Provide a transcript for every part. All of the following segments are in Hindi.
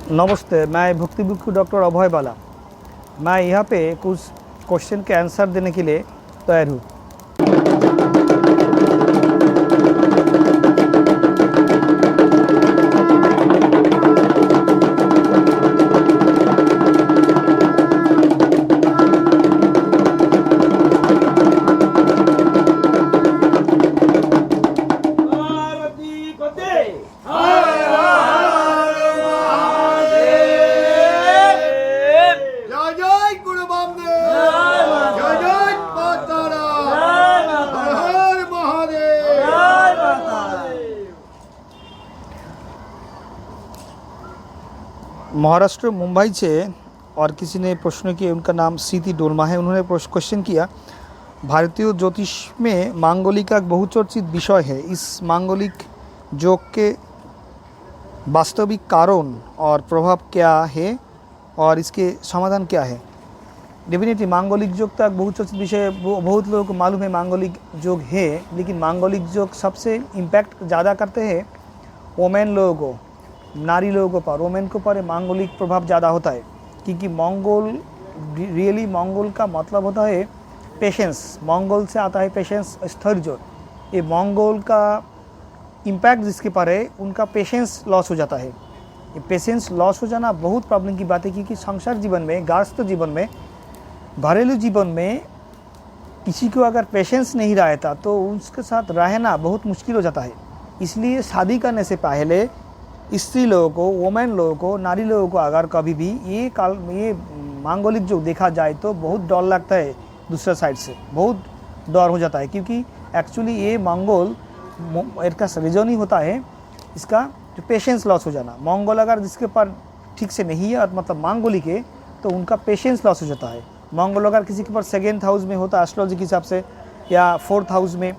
नमस्ते, मैं भक्ति भिक्षु डॉक्टर अभय बाला। मैं यहाँ पे कुछ क्वेश्चन के आंसर देने के लिए तैयार हूँ। महाराष्ट्र मुंबई से और किसी ने प्रश्न किया, उनका नाम सीति डोलमा है। उन्होंने क्वेश्चन किया, भारतीय ज्योतिष में मांगलिक एक बहुचर्चित विषय है। इस मांगलिक योग के वास्तविक कारण और प्रभाव क्या है और इसके समाधान क्या है? डेफिनेटली मांगलिक योग तो एक बहुचर्चित विषय है। बहुत लोगों को मालूम है मांगलिक योग है, लेकिन मांगलिक योग सबसे इम्पैक्ट ज़्यादा करते हैं वोमेन लोगों को, नारी लोगों पर। वोमेन के ऊपर मांगलिक प्रभाव ज़्यादा होता है, क्योंकि मंगोल रियली मंगोल का मतलब होता है पेशेंस। मंगोल से आता है पेशेंस, स्थैर्य। ये मंगोल का इम्पैक्ट जिसके पर है, उनका पेशेंस लॉस हो जाता है। ये पेशेंस लॉस हो जाना बहुत प्रॉब्लम की बात है, क्योंकि संसार जीवन में, गृहस्थ जीवन में, घरेलू जीवन में किसी को अगर पेशेंस नहीं रहता तो उसके साथ रहना बहुत मुश्किल हो जाता है। इसलिए शादी करने से पहले स्त्री लोगों को, वोमेन लोगों को, नारी लोगों को अगर कभी भी ये मांगलिक जो देखा जाए तो बहुत डर लगता है। दूसरे साइड से बहुत डर हो जाता है, क्योंकि एक्चुअली ये मंगोल इसका रीज़न ही होता है इसका जो पेशेंस लॉस हो जाना। मंगोल अगर जिसके पर ठीक से नहीं है, मतलब मांगलिक है, तो उनका पेशेंस लॉस हो जाता है। मंगोल अगर किसी के पर 2nd हाउस में होता है एस्ट्रोलॉजी के हिसाब से, या 4th हाउस में,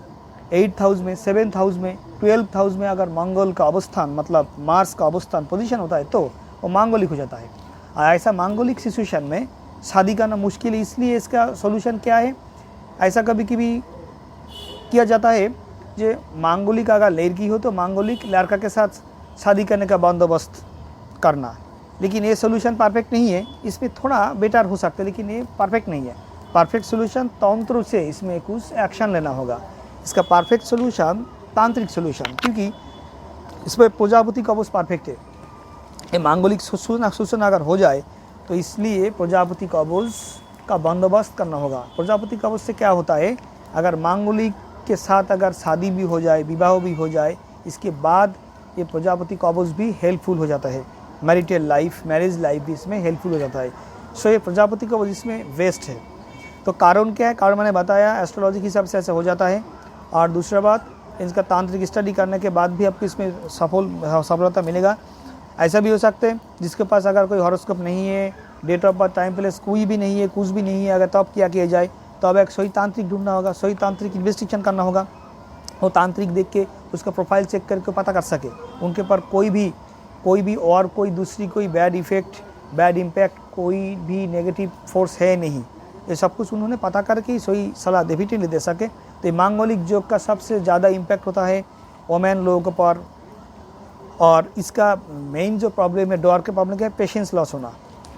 8th हाउस में, 7th हाउस में, 12th हाउस में अगर मंगल का अवस्थान, मतलब मार्स का अवस्थान, पोजीशन होता है, तो वो मांगलिक हो जाता है। ऐसा मांगलिक सिचुएशन में शादी करना मुश्किल है। इसलिए इसका सॉल्यूशन क्या है? ऐसा कभी कभी किया जाता है जो मांगलिक अगर लड़की हो तो मांगलिक लड़का के साथ शादी करने का बंदोबस्त करना। लेकिन ये सोल्यूशन परफेक्ट नहीं है, इसमें थोड़ा बेटर हो सकता है, लेकिन ये परफेक्ट नहीं है। परफेक्ट सोल्यूशन तंत्र से इसमें कुछ एक्शन लेना होगा। इसका परफेक्ट सोल्यूशन तांत्रिक सोल्यूशन, क्योंकि इसमें प्रजापति कवच परफेक्ट है। ये मांगलिक सूचना अगर हो जाए तो इसलिए प्रजापति कवच का बंदोबस्त करना होगा। प्रजापति कवच से क्या होता है, अगर मांगलिक के साथ अगर शादी भी हो जाए, विवाह भी हो जाए, इसके बाद ये प्रजापति कवच भी हेल्पफुल हो जाता है। मैरिटल लाइफ, मैरिज लाइफ भी इसमें हेल्पफुल हो जाता है। सो ये प्रजापति कवच इसमें वेस्ट है। तो कारण क्या है? कारण मैंने बताया, एस्ट्रोलॉजी के हिसाब से ऐसा हो जाता है। और दूसरा बात, इसका तांत्रिक स्टडी करने के बाद भी आपको इसमें सफलता मिलेगा। ऐसा भी हो सकता है जिसके पास अगर कोई हॉरोस्कोप नहीं है, date of birth, time place कोई भी नहीं है, कुछ भी नहीं है, अगर तब क्या किया जाए, तो अब एक सही तांत्रिक ढूंढना होगा, सही तांत्रिक इन्वेस्टिगेशन करना होगा। वो तांत्रिक देख के उसका प्रोफाइल चेक करके पता कर सके उनके पर कोई भी और कोई दूसरी कोई बैड इफेक्ट, बैड इम्पैक्ट, कोई भी नेगेटिव फोर्स है नहीं। ये सब कुछ उन्होंने पता करके सही सलाह डेफिनेटली दे सके। तो मांगलिक योग का सबसे ज़्यादा इम्पैक्ट होता है वोमेन लोगों पर। और इसका मेन जो प्रॉब्लम है, डर के प्रॉब्लम क्या है? पेशेंस लॉस होना,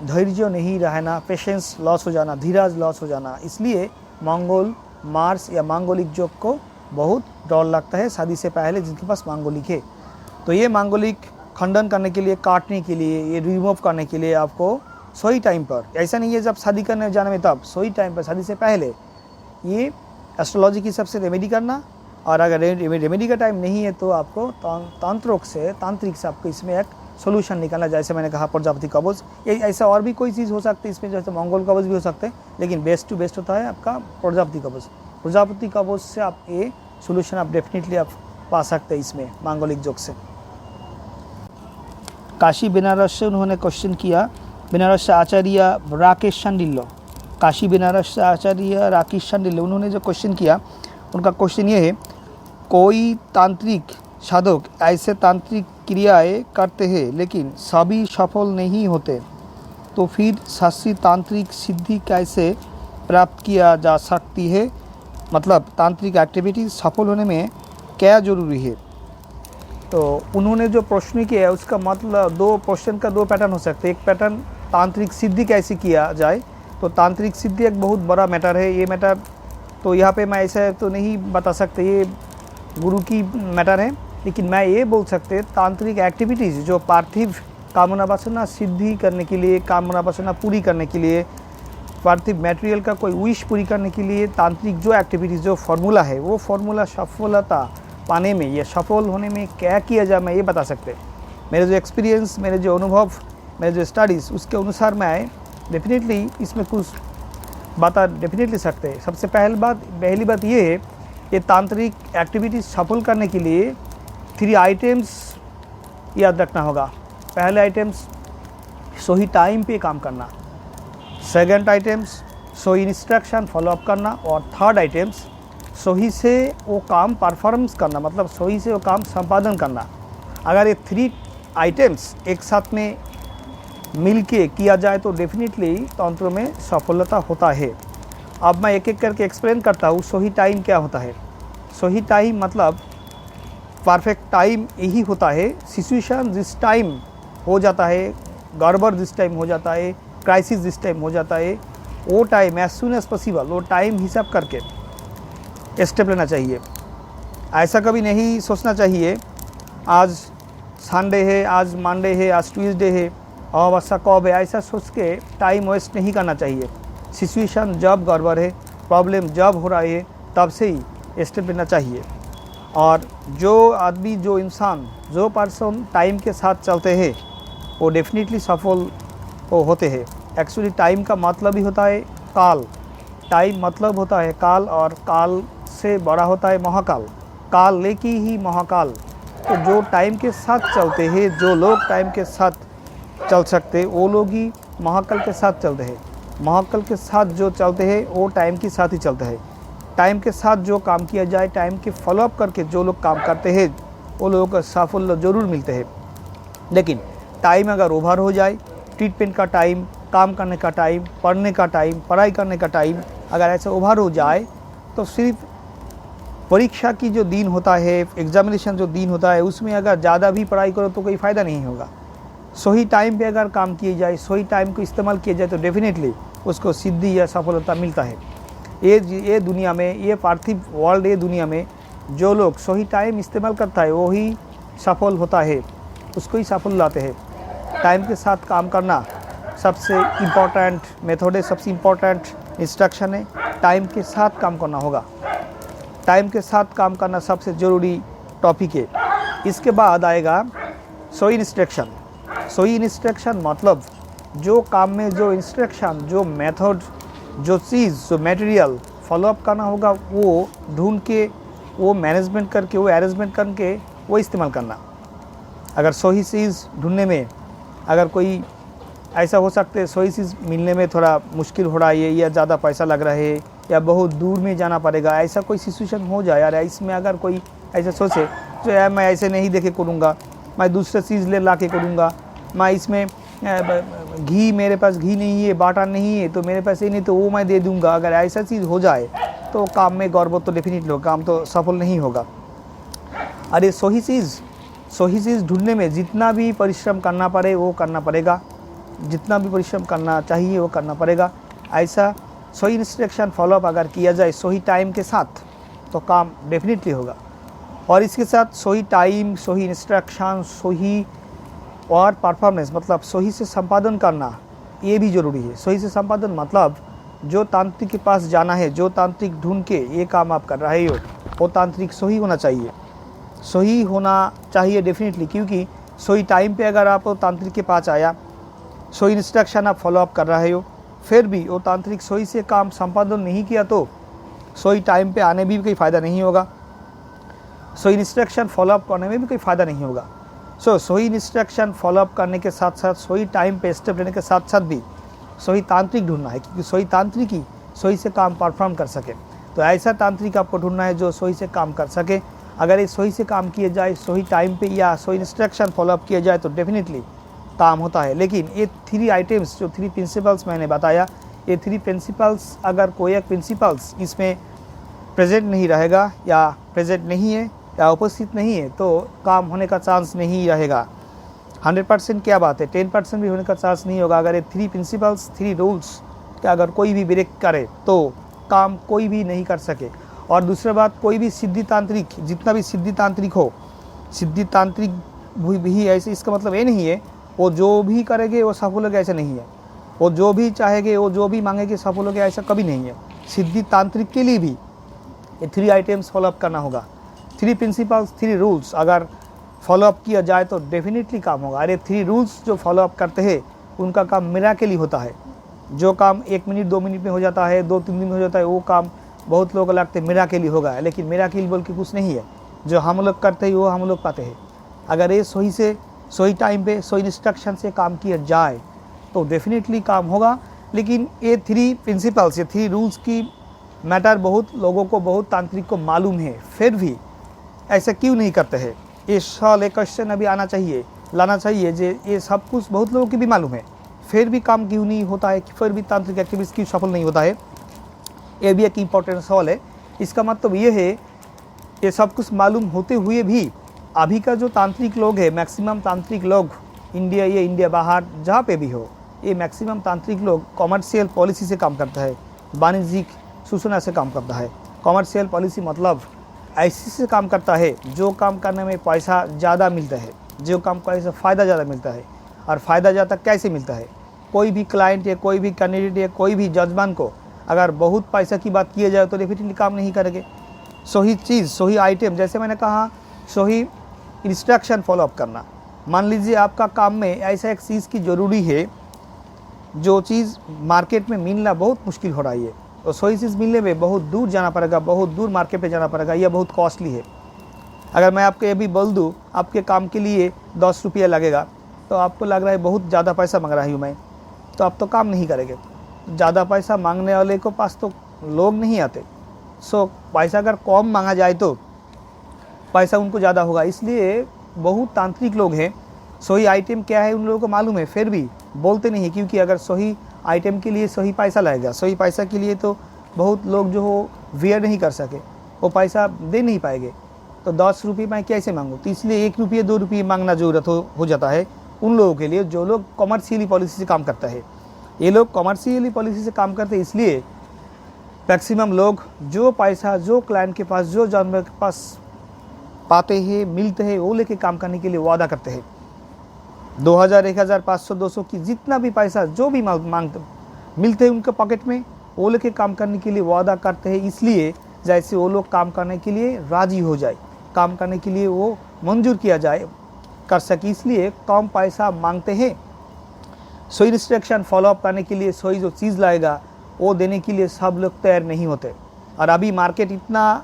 धैर्य नहीं रहना, पेशेंस लॉस हो जाना, धीरज लॉस हो जाना। इसलिए मंगल, मार्स या मांगलिक योग को बहुत डर लगता है शादी से पहले जिनके पास मांगलिक है। तो ये मांगलिक खंडन करने के लिए, काटने के लिए, ये रिमूव करने के लिए आपको सही टाइम पर, ऐसा नहीं है जब शादी करने जाने में, तब सही टाइम पर, शादी से पहले ये एस्ट्रोलॉजी की सबसे रेमेडी करना। और अगर रेमेडी का टाइम नहीं है तो आपको तांत्रिक से आपको इसमें एक सोल्यूशन निकालना। जैसे मैंने कहा प्रजापति कवच, ये ऐसा और भी कोई चीज़ हो सकती है इसमें, जैसे मंगल कवच भी हो सकते हैं, लेकिन बेस्ट टू बेस्ट होता है आपका प्रजापति कवच। प्रजापति कवच से आप ये सोल्यूशन आप डेफिनेटली आप पा सकते हैं इसमें मांगलिक योग से। काशी बनारस से उन्होंने क्वेश्चन किया, बनारस से आचार्य राकेश शांडिल्य, काशी बनारस से आचार्य राकेश शांडिल्य, उन्होंने जो क्वेश्चन किया, उनका क्वेश्चन ये है, कोई तांत्रिक साधक ऐसे तांत्रिक क्रियाएं करते हैं लेकिन सभी सफल नहीं होते, तो फिर शास्त्रीय तांत्रिक सिद्धि कैसे प्राप्त किया जा सकती है? मतलब तांत्रिक एक्टिविटी सफल होने में क्या ज़रूरी है? तो उन्होंने जो प्रश्न किया है उसका मतलब दो क्वेश्चन का दो पैटर्न हो सकते हैं। एक पैटर्न तांत्रिक सिद्धि कैसे किया जाए, तो तांत्रिक सिद्धि एक बहुत बड़ा मैटर है। ये मैटर तो यहाँ पे मैं ऐसा तो नहीं बता सकते, ये गुरु की मैटर है, लेकिन मैं ये बोल सकते तांत्रिक एक्टिविटीज़ जो पार्थिव कामना वासना सिद्धि करने के लिए, कामना वासना पूरी करने के लिए, पार्थिव मटेरियल का कोई विश पूरी करने के लिए तांत्रिक जो एक्टिविटीज़ जो फार्मूला है, वो फार्मूला सफलता पाने में या सफल होने में क्या किया जाए मैं ये बता सकते। मेरे जो एक्सपीरियंस, मेरे जो अनुभव, मेरे जो स्टडीज़, उसके अनुसार मैं डेफिनेटली इसमें कुछ बता डेफिनेटली सकते हैं। सबसे पहली बात ये है, ये तांत्रिक एक्टिविटीज़ सफल करने के लिए 3 आइटम्स याद रखना होगा। पहले आइटम्स सही टाइम पे काम करना, सेकंड आइटम्स सही इंस्ट्रक्शन फॉलोअप करना, और थर्ड आइटम्स सही से वो काम परफॉर्मेंस करना, मतलब सही से वो काम संपादन करना। अगर ये 3 आइटम्स एक साथ में मिल के किया जाए तो डेफिनेटली तंत्र में सफलता होता है। अब मैं एक एक करके एक्सप्लेन करता हूँ सही टाइम क्या होता है। सही टाइम मतलब परफेक्ट टाइम यही होता है, सिचुएशन जिस टाइम हो जाता है, गड़बड़ जिस टाइम हो जाता है, क्राइसिस जिस टाइम हो जाता है, वो time as soon as possible वो टाइम हिसाब करके स्टेप लेना चाहिए। ऐसा कभी नहीं सोचना चाहिए आज संडे है, आज मंडे है, आज ट्यूसडे है, अमावस्या कब है, ऐसा सोच के टाइम वेस्ट नहीं करना चाहिए। सिचुएशन जब गड़बड़ है, प्रॉब्लम जब हो रहा है, तब से ही स्टेप लेना चाहिए। और जो आदमी, जो इंसान, जो पर्सन टाइम के साथ चलते हैं वो डेफिनेटली सफल वो होते हैं। एक्चुअली टाइम का मतलब ही होता है काल। टाइम मतलब होता है काल, और काल से बड़ा होता है महाकाल। काल लेके ही महाकाल। तो जो टाइम के साथ चलते हैं, जो लोग टाइम के साथ चल सकते, वो लोग ही महाकाल के साथ चलते हैं। महाकाल के साथ जो चलते हैं वो टाइम के साथ ही चलते हैं। टाइम के साथ जो काम किया जाए, टाइम के फॉलोअप करके जो लोग काम करते हैं वो लोगों को सफल ज़रूर मिलते हैं। लेकिन टाइम अगर ओवर हो जाए, ट्रीटमेंट का टाइम, काम करने का टाइम, पढ़ने का टाइम, पढ़ाई करने का टाइम अगर ऐसे ओवर हो जाए तो सिर्फ परीक्षा की जो दिन होता है, एग्जामिनेशन जो दिन होता है, उसमें अगर ज़्यादा भी पढ़ाई करो तो कोई फ़ायदा नहीं होगा। सही टाइम पे अगर काम किए जाए, सही टाइम को इस्तेमाल किया जाए तो डेफिनेटली उसको सिद्धि या सफलता मिलता है। ये दुनिया में, ये पार्थिव वर्ल्ड, ये दुनिया में जो लोग सही टाइम इस्तेमाल करता है वो ही सफल होता है, उसको ही सफल लाते हैं। टाइम के साथ काम करना सबसे इम्पोर्टेंट मेथड है, सबसे इम्पोर्टेंट इंस्ट्रक्शन है। टाइम के साथ काम करना होगा, टाइम के साथ काम करना सबसे ज़रूरी टॉपिक है। इसके बाद आएगा सही इंस्ट्रक्शन। सही इंस्ट्रक्शन मतलब जो काम में जो इंस्ट्रक्शन, जो मेथड, जो चीज़, जो मटेरियल फॉलोअप करना होगा वो ढूंढ के, वो मैनेजमेंट करके, वो अरेंजमेंट करके वो इस्तेमाल करना। अगर सही चीज़ ढूंढने में अगर कोई ऐसा हो सकता है सही चीज़ मिलने में थोड़ा मुश्किल हो रहा है, या ज़्यादा पैसा लग रहा है, या बहुत दूर में जाना पड़ेगा, ऐसा कोई सिचुएशन हो जाए, यार इसमें अगर कोई ऐसा सोचे जो यार मैं ऐसे नहीं देखे करूँगा, मैं दूसरा चीज़ ले ला के करूँगा, मैं इसमें घी, मेरे पास घी नहीं है, बाटा नहीं है, तो मेरे पास ये नहीं तो वो मैं दे दूँगा, अगर ऐसा चीज़ हो जाए तो काम में गड़बड़ तो डेफिनेटली होगा, काम तो सफल नहीं होगा। अरे सही चीज़ ढूंढने में जितना भी परिश्रम करना पड़े वो करना पड़ेगा, जितना भी परिश्रम करना चाहिए वो करना पड़ेगा। ऐसा सही इंस्ट्रक्शन फॉलोअप अगर किया जाए सही टाइम के साथ तो काम डेफिनेटली होगा। और इसके साथ सही टाइम, सही इंस्ट्रक्शन, सही और परफॉर्मेंस मतलब सही से संपादन करना ये भी ज़रूरी है। सही से संपादन मतलब जो तांत्रिक के पास जाना है, जो तांत्रिक ढूंढ के ये काम आप कर रहे हो, वो तांत्रिक सही होना चाहिए, सही होना चाहिए डेफिनेटली। क्योंकि सही टाइम पे अगर आप तांत्रिक के पास आया, सही इंस्ट्रक्शन आप फॉलोअप कर रहे हो, फिर भी वो तांत्रिक सही से काम संपादन नहीं किया तो सही टाइम पे आने भी कोई फ़ायदा नहीं होगा, सही इंस्ट्रक्शन फॉलोअप करने में भी कोई फ़ायदा नहीं होगा। सही इंस्ट्रक्शन फॉलोअप करने के साथ साथ सही टाइम पे स्टेप लेने के साथ साथ भी सही तांत्रिक ढूंढना है, क्योंकि सही तांत्रिक ही सही से काम परफॉर्म कर सके। तो ऐसा तांत्रिक आपको ढूंढना है जो सही से काम कर सके। अगर ये सही से काम किया जाए, सही टाइम पे या सही इंस्ट्रक्शन फॉलोअप किया जाए तो डेफिनेटली काम होता है। लेकिन ये 3 आइटम्स, जो 3 प्रिंसिपल्स मैंने बताया, ये 3 प्रिंसिपल्स अगर कोई एक प्रिंसिपल्स इसमें प्रेजेंट नहीं रहेगा या प्रेजेंट नहीं है या उपस्थित नहीं है तो काम होने का चांस नहीं रहेगा। 100% क्या बात है, 10% भी होने का चांस नहीं होगा। अगर ये 3 प्रिंसिपल्स 3 रूल्स का अगर कोई भी ब्रेक करे तो काम कोई भी नहीं कर सके। और दूसरी बात, कोई भी सिद्धितांत्रिक, जितना भी सिद्धितांत्रिक हो, सिद्धितांत्रिक भी ऐसे, इसका मतलब ये नहीं है वो जो भी करेंगे वो सफल होगा, ऐसा नहीं है। वो जो भी चाहेंगे, वो जो भी मांगेंगे सफल होगा, ऐसा कभी नहीं है। सिद्धितांत्रिक के लिए भी ये 3 आइटम्स फॉलोअप करना होगा। 3 प्रिंसिपल्स 3 रूल्स अगर फॉलोअप किया जाए तो डेफिनेटली काम होगा। अरे 3 रूल्स जो फॉलोअप करते हैं उनका काम मिराकल ही होता है। जो काम 1 मिनट 2 मिनट में हो जाता है, 2-3 दिन में हो जाता है, वो काम बहुत लोगों को लगता है मिराकल ही होगा, लेकिन मिराकल बोल के कुछ नहीं है। जो हम लोग करते हैं वो हम लोग पाते हैं। अगर ये सही टाइम पे सही इंस्ट्रक्शन से काम किया जाए तो डेफिनेटली काम होगा। लेकिन ये 3 प्रिंसिपल्स, ये 3 रूल्स की मैटर बहुत लोगों को, बहुत तांत्रिक को मालूम है, फिर भी ऐसा क्यों नहीं करते हैं? ये सवाल, एक क्वेश्चन अभी आना चाहिए, लाना चाहिए। जो ये सब कुछ बहुत लोगों की भी मालूम है, फिर भी काम क्यों नहीं होता है, फिर भी तांत्रिक एक्टिविटीज़ क्यों सफल नहीं होता है? ये भी एक इम्पॉर्टेंट सवाल है। इसका मतलब ये है, ये सब कुछ मालूम होते हुए भी अभी का जो तांत्रिक लोग है, मैक्सिमम तांत्रिक लोग इंडिया बाहर जहाँ पे भी हो, ये मैक्सिमम तांत्रिक लोग कॉमर्शियल पॉलिसी से काम करता है, वाणिज्यिक सूचना से काम करता है। कॉमर्शियल पॉलिसी मतलब ऐसी से काम करता है जो काम करने में पैसा ज़्यादा मिलता है, जो काम करने से फ़ायदा ज़्यादा मिलता है। और फ़ायदा ज़्यादा कैसे मिलता है? कोई भी क्लाइंट या कोई भी कैंडिडेट या कोई भी जजमान को अगर बहुत पैसा की बात किया जाए तो डेफिनेटली काम नहीं करेंगे। सही चीज़, सही आइटम, जैसे मैंने कहा, सही इंस्ट्रक्शन फॉलोअप करना। मान लीजिए आपका काम में ऐसा एक चीज़ की ज़रूरी है जो चीज़ मार्केट में मिलना बहुत मुश्किल हो रही है, तो सही चीज़ मिलने में बहुत दूर जाना पड़ेगा, बहुत दूर मार्केट पे जाना पड़ेगा, यह बहुत कॉस्टली है। अगर मैं आपको ये भी बोल दूँ आपके काम के लिए 10 रुपया लगेगा, तो आपको लग रहा है बहुत ज़्यादा पैसा मांग रहा हूँ मैं, तो आप तो काम नहीं करेंगे। ज़्यादा पैसा मांगने वाले को पास तो लोग नहीं आते। सो पैसा अगर कम मांगा जाए तो पैसा उनको ज़्यादा होगा। इसलिए बहुत तांत्रिक लोग हैं, सही आइटम क्या है उन लोगों को मालूम है, फिर भी बोलते नहीं है, क्योंकि अगर सही आइटम के लिए सही पैसा लगेगा, सही पैसा के लिए तो बहुत लोग जो हो वेयर नहीं कर सके, वो पैसा दे नहीं पाएंगे। तो 10 रुपये मैं कैसे मांगूँ? तो इसलिए 1 रुपये 2 रुपये मांगना ज़रूरत हो जाता है उन लोगों के लिए जो लोग कॉमर्शियली पॉलिसी से काम करता है। ये लोग कॉमर्शियली पॉलिसी से काम करते हैं, इसलिए मैक्सिमम लोग जो पैसा, जो क्लाइंट के पास, जो जानवर के पास पाते हैं, मिलते हैं, वो लेके काम करने के लिए वादा करते हैं। 2000, 1000, 500, 200 की जितना भी पैसा जो भी मांगते मिलते हैं उनके पॉकेट में, वो लेके काम करने के लिए वादा करते हैं। इसलिए जैसे वो लोग काम करने के लिए राजी हो जाए, काम करने के लिए वो मंजूर किया जाए, कर सके, इसलिए कम पैसा मांगते हैं। सही इंस्ट्रक्शन फॉलोअप करने के लिए सही जो चीज़ लाएगा वो देने के लिए सब लोग तैयार नहीं होते। और अभी मार्केट इतना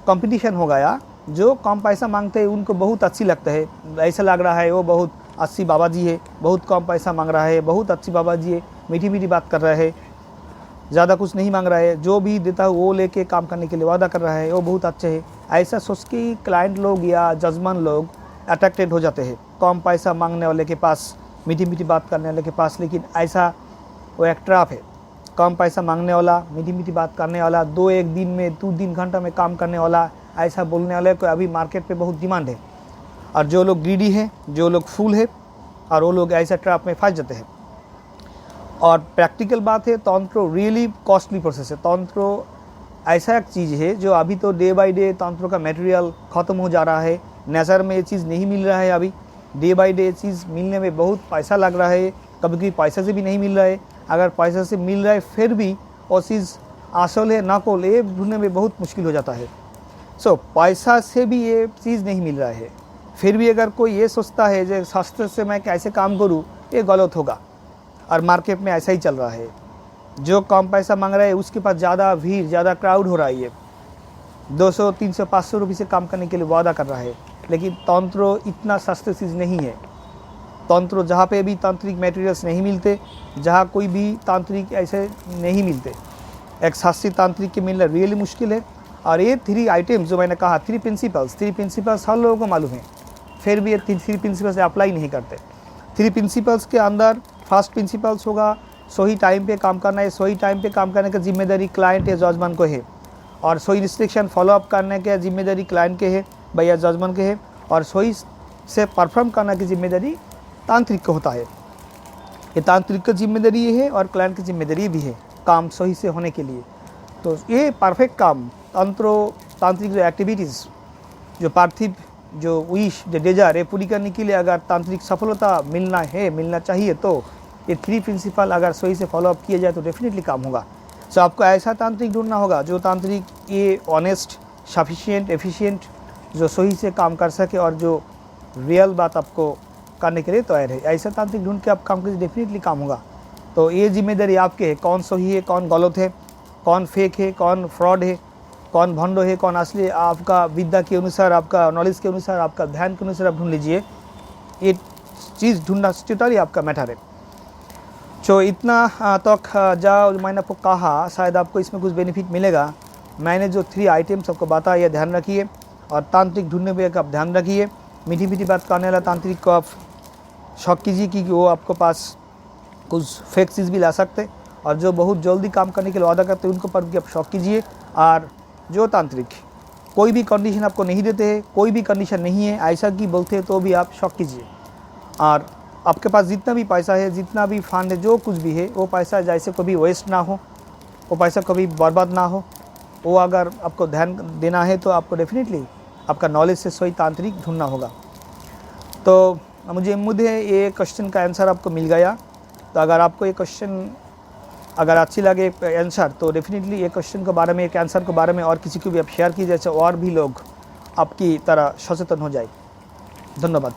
कंपटीशन हो गया, जो कम पैसा मांगते हैं उनको बहुत अच्छी लगता है। ऐसा लग रहा है वो बहुत अच्छी बाबा जी है, बहुत कम पैसा मांग रहा है, बहुत अच्छी बाबा जी है, मीठी मीठी बात कर रहा है, ज़्यादा कुछ नहीं मांग रहा है, जो भी देता है वो लेके काम करने के लिए वादा कर रहा है, वो बहुत अच्छे है। ऐसा सोच के क्लाइंट लोग या जजमान लोग अट्रैक्टेड हो जाते हैं कम पैसा मांगने वाले के पास, मीठी मीठी बात करने वाले के पास। लेकिन ऐसा वो एक ट्रैप है। कम पैसा मांगने वाला, मीठी मीठी बात करने वाला, 2-1 दिन में 2-3 घंटा में काम करने वाला, ऐसा बोलने वाले को अभी मार्केट पे बहुत डिमांड है। और जो लोग ग्रीडी है, जो लोग फूल है, और वो लोग ऐसा ट्रैप में फंस जाते हैं। और प्रैक्टिकल बात है, तंत्र रियली कॉस्टली प्रोसेस है। तंत्र ऐसा एक चीज़ है जो अभी तो डे बाय डे तंत्र का मटेरियल ख़त्म हो जा रहा है, नेचर में ये चीज़ नहीं मिल रहा है। अभी डे बाय डे चीज़ मिलने में बहुत पैसा लग रहा है, कभी कभी पैसे से भी नहीं मिल रहा है। अगर पैसे से मिल रहा है फिर भी वो चीज़ असल है नकल, ये ढूंढने में बहुत मुश्किल हो जाता है। सो पैसा से भी ये चीज़ नहीं मिल रहा है, फिर भी अगर कोई ये सोचता है जो शास्त्र से मैं कैसे काम करूँ, ये गलत होगा। और मार्केट में ऐसा ही चल रहा है, जो कम पैसा मांग रहा है उसके पास ज़्यादा भीड़, ज़्यादा क्राउड हो रही है, 200, 300, 500 रुपये से काम करने के लिए वादा कर रहा है। लेकिन तंत्र इतना सस्ते चीज़ नहीं है। तंत्र जहाँ पे भी तांत्रिक मटेरियल्स नहीं मिलते, जहाँ कोई भी तांत्रिक ऐसे नहीं मिलते, एक शास्त्रीय तांत्रिक के मिलना रियली मुश्किल है। और ये 3 आइटम्स जो मैंने कहा, 3 प्रिंसिपल्स हर लोगों को मालूम है, फिर भी ये 3 प्रिंसिपल्स अप्लाई नहीं करते। 3 प्रिंसिपल्स के अंदर फर्स्ट प्रिंसिपल्स होगा सही टाइम पे काम करना है। सही टाइम पे काम करने का जिम्मेदारी क्लाइंट या जजमान को है, और सही रिस्ट्रिक्शन फॉलोअप करने की जिम्मेदारी क्लाइंट के है। भैया जजमान के है और सही से परफॉर्म करना की जिम्मेदारी तांत्रिक का होता है। ये तांत्रिक की जिम्मेदारी है और क्लाइंट की जिम्मेदारी भी है काम सही से होने के लिए। तो ये परफेक्ट काम तांत्रिक जो एक्टिविटीज़, जो पार्थिव जो विश, जो डिजायर, ये पूरी करने के लिए अगर तांत्रिक सफलता मिलना चाहिए तो ये 3 प्रिंसिपल अगर सही से फॉलोअप किया जाए तो डेफिनेटली काम होगा। सो आपको ऐसा तांत्रिक ढूंढना होगा जो तांत्रिक ये ऑनेस्ट, सफिशिएंट, एफिशिएंट, जो सही से काम कर सके और जो रियल बात आपको करने के लिए तैयार है। ऐसा तांत्रिक ढूंढ के आप काम करिए, डेफिनेटली काम होगा। तो ये जिम्मेदारी आपके है, कौन सही है, कौन गलत है, कौन फेक है, कौन फ्रॉड है, कौन भंडो है, कौन असली, आपका विद्या के अनुसार, आपका नॉलेज के अनुसार, आपका ध्यान के अनुसार आप ढूंढ लीजिए। ये चीज़ ढूंढना टोटली आपका मैटर है। तो इतना तक जो मैंने आपको कहा, शायद आपको इसमें कुछ बेनिफिट मिलेगा। मैंने जो 3 आइटम्स आपको बताया, यह ध्यान रखिए और तांत्रिक ढूंढने में आप ध्यान रखिए। मीठी मीठी बात करने वाला तांत्रिक को आप शौक कीजिए कि वो आपके पास कुछ फेक चीज़ भी ला सकते, और जो बहुत जल्दी काम करने के लिए वादा करते हैं उनको पर भी आप शौक कीजिए। और जो तांत्रिक कोई भी कंडीशन आपको नहीं देते हैं, कोई भी कंडीशन नहीं है ऐसा कि बोलते हैं, तो भी आप शौक कीजिए। और आपके पास जितना भी पैसा है, जितना भी फंड है, जो कुछ भी है, वो पैसा जैसे कभी वेस्ट ना हो, वो पैसा कभी बर्बाद ना हो। वो अगर आपको ध्यान देना है तो आपको डेफिनेटली आपका नॉलेज से सही तांत्रिक ढूंढना होगा। तो मुझे उम्मीद है ये क्वेश्चन का आंसर आपको मिल गया। तो अगर आपको ये क्वेश्चन अगर अच्छी लगे आंसर, तो डेफिनेटली ये क्वेश्चन के बारे में, एक आंसर के बारे में और किसी को भी आप शेयर कीजिए, जैसे और भी लोग आपकी तरह सचेतन हो जाए। धन्यवाद।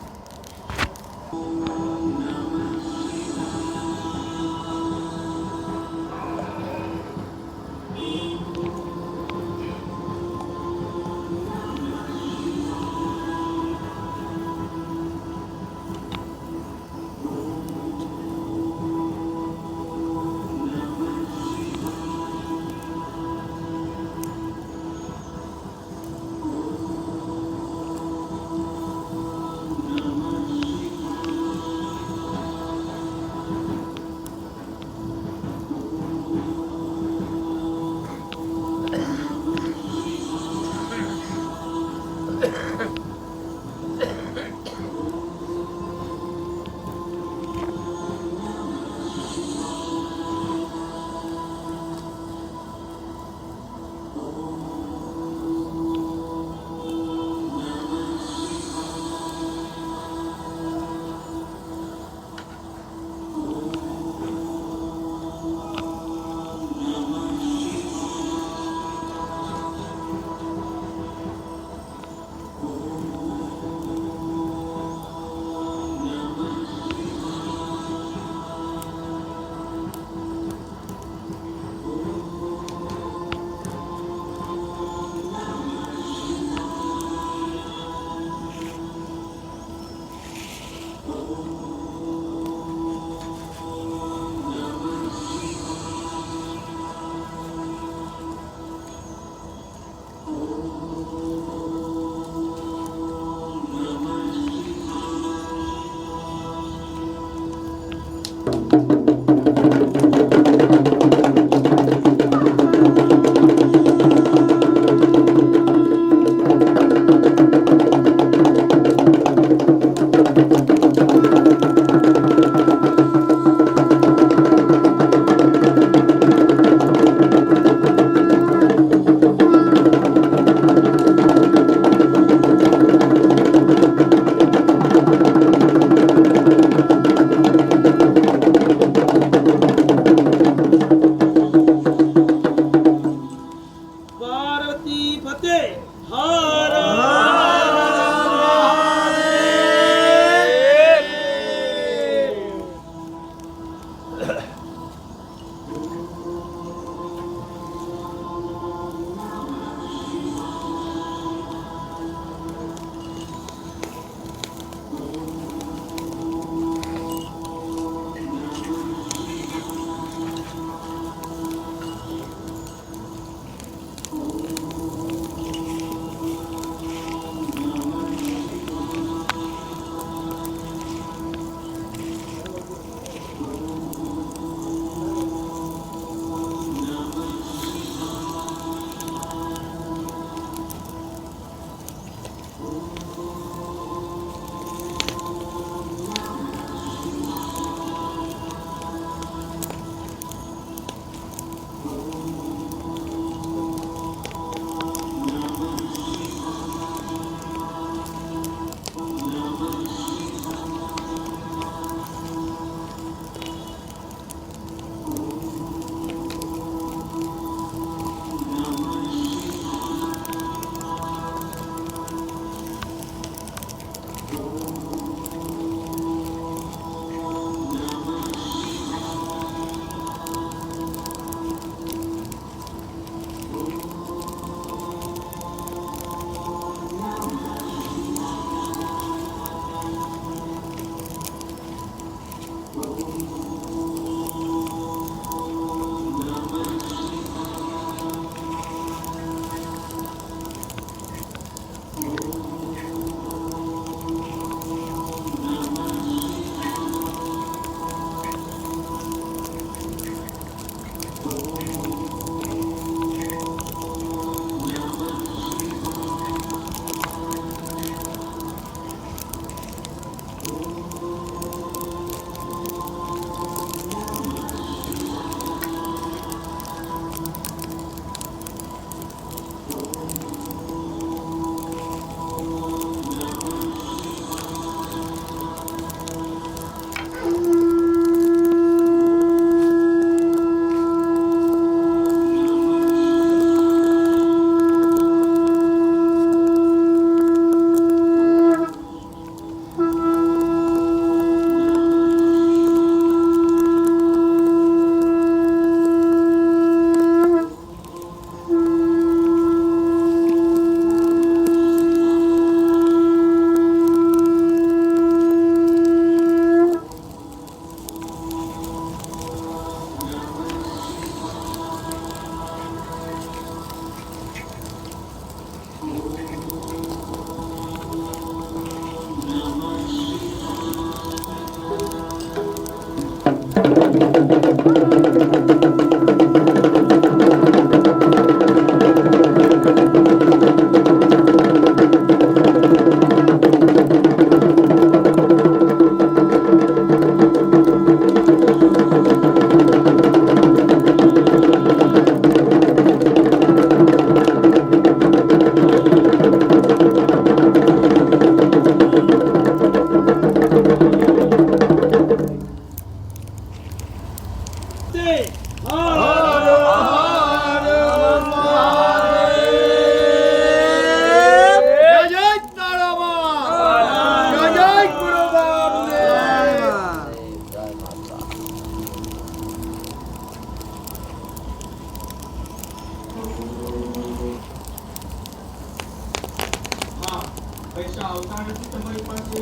पैसा આવતા નથી તમારી પાસે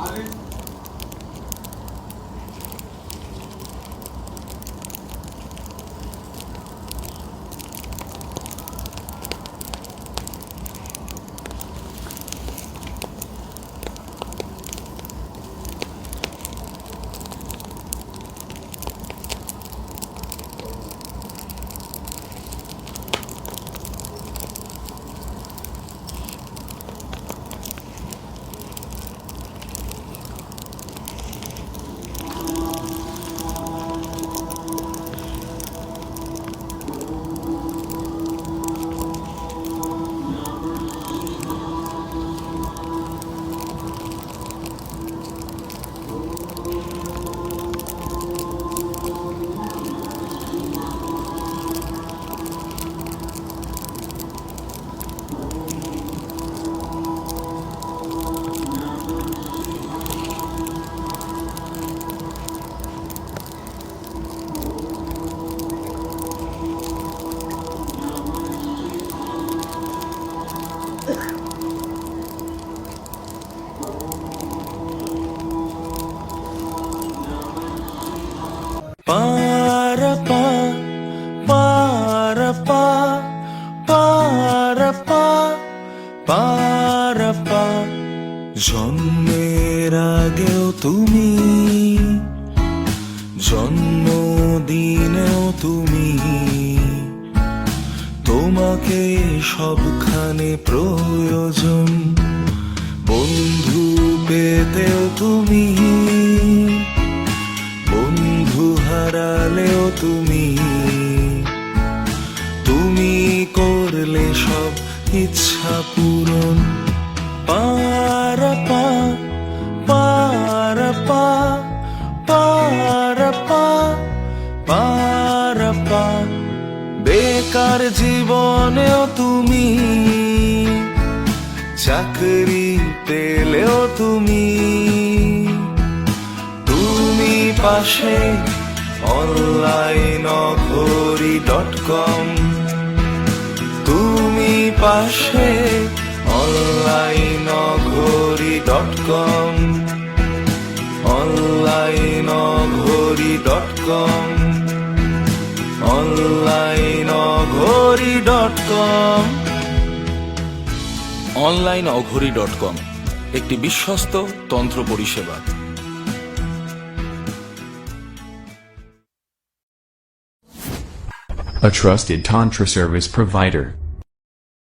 આવે Parapa, parapa, parapa, parapa, জন্মের আগেও তুমি, জন্মদিনেও তুমি, তোমাকে সবখানে প্রয়োজন, বন্ধু পেতেও তুমি, বন্ধু হারালেও তুমি, তুমি করলে সব ইচ্ছা পূরণ। পারাপা পারাপা পারাপা পারাপা, বেকার জীবনেও তুমি, চাকরি পেলেও তুমি, তুমি পাশে onlineoghori.com, তুমি পাশে onlineoghori.com, onlineoghori.com, onlineoghori.com। onlineoghori.com একটি বিশ্বস্ত তন্ত্র পরিষেবা। A trusted Tantra service provider.